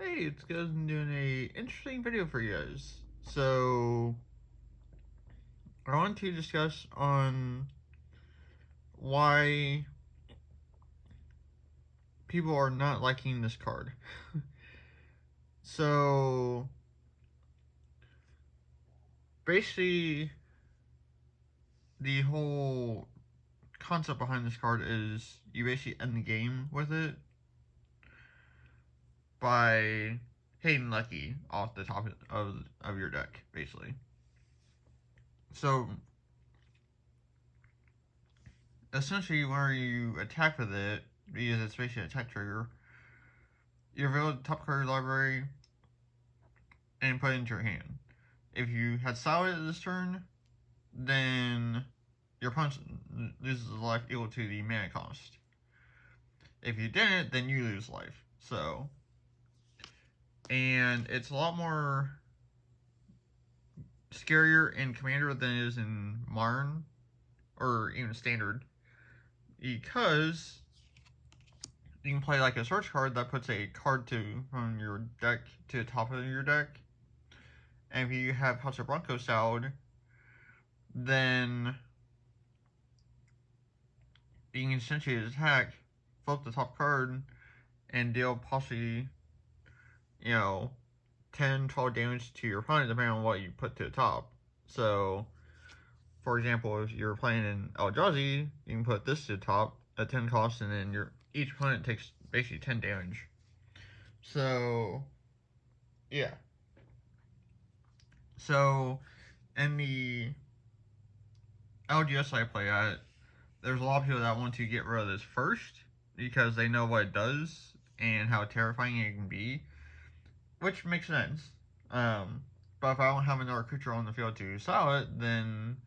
Hey, it's guys. I'm doing a interesting video for you guys. So I want to discuss on why people are not liking this card. So basically, the whole concept behind this card is you basically end the game with it by hitting Lucky off the top of your deck, basically. So essentially, where you attack with it, because it's basically an attack trigger, you reveal the top card of your library and put it into your hand. If you had solid this turn, then your opponent loses life equal to the mana cost. If you didn't, then you lose life. So, and it's a lot more scarier in Commander than it is in Modern, or even Standard, because you can play like a search card that puts a card from your deck to the top of your deck. And if you have House of Bronco styled, then you can essentially attack, flip the top card, and deal possibly, 10, 12 damage to your opponent depending on what you put to the top. So, for example, if you're playing in Eldrazi, you can put this to the top at 10 cost, and then each opponent takes basically 10 damage. So, yeah. So, in the LGS I play at, there's a lot of people that want to get rid of this first because they know what it does and how terrifying it can be, which makes sense. But if I don't have another creature on the field to sell it, then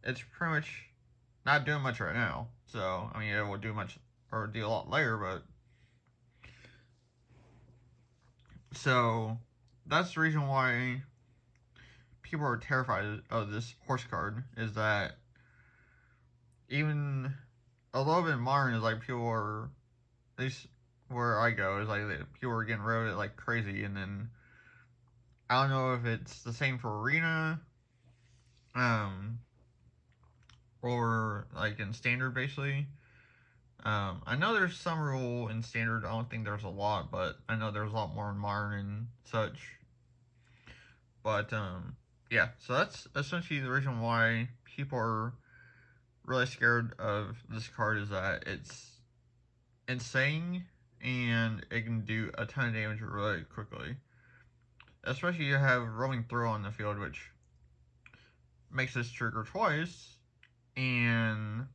it's pretty much not doing much right now. So, I mean, it will do much, or do a lot later, but... So, that's the reason why people are terrified of this horse card, is that even a little bit Modern is like people are, at least where I go, is like people are getting rid of it like crazy, and then I don't know if it's the same for Arena, or like in Standard basically. I know there's some rule in Standard. I don't think there's a lot, but I know there's a lot more in Modern and such. But yeah, so that's essentially the reason why people are really scared of this card, is that it's insane and it can do a ton of damage really quickly. Especially you have Rolling Throw on the field, which makes this trigger twice, and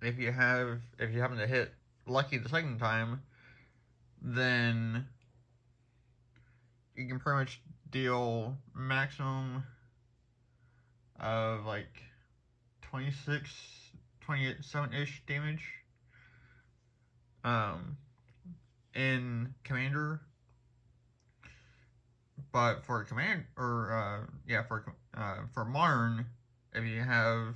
if you happen to hit Lucky the second time, then you can pretty much deal maximum of like 26, 27-ish damage in Commander. But for Command, or for Modern, if you have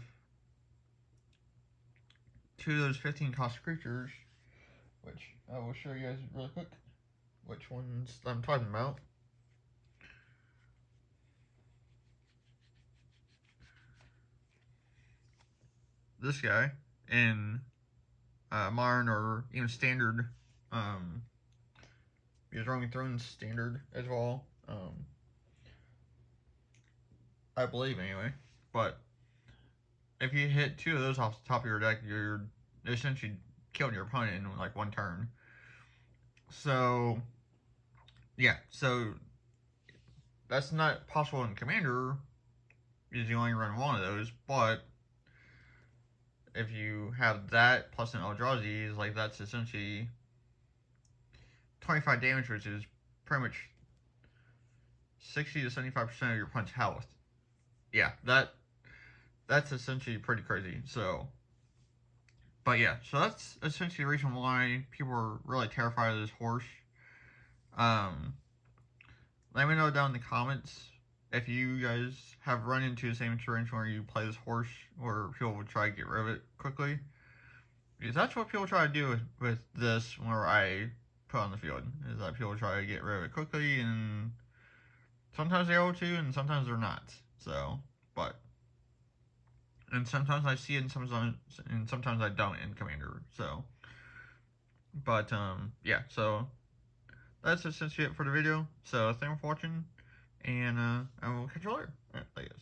two of those 15 cost creatures, which I will show you guys really quick which ones I'm talking about. This guy in Modern or even Standard, because Roaming Throne's Standard as well, I believe anyway. But if you hit two of those off the top of your deck, you're essentially killing your opponent in like one turn. So yeah, so that's not possible in Commander because you only run one of those, but if you have that plus an Eldrazi, like that's essentially 25 damage, which is pretty much 60 to 75% of your opponent's health. Yeah, that's essentially pretty crazy. So, but yeah, so that's essentially the reason why people are really terrified of this horse. Let me know down in the comments if you guys have run into the same situation where you play this horse where people would try to get rid of it quickly. Because that's what people try to do with this, where I put on the field. Is that people try to get rid of it quickly, and sometimes they're able to, and sometimes they're not. So, but and sometimes I see it, and sometimes I don't in Commander. So, but yeah. So that's essentially it for the video. So thanks for watching, and I will catch you later. All right, later.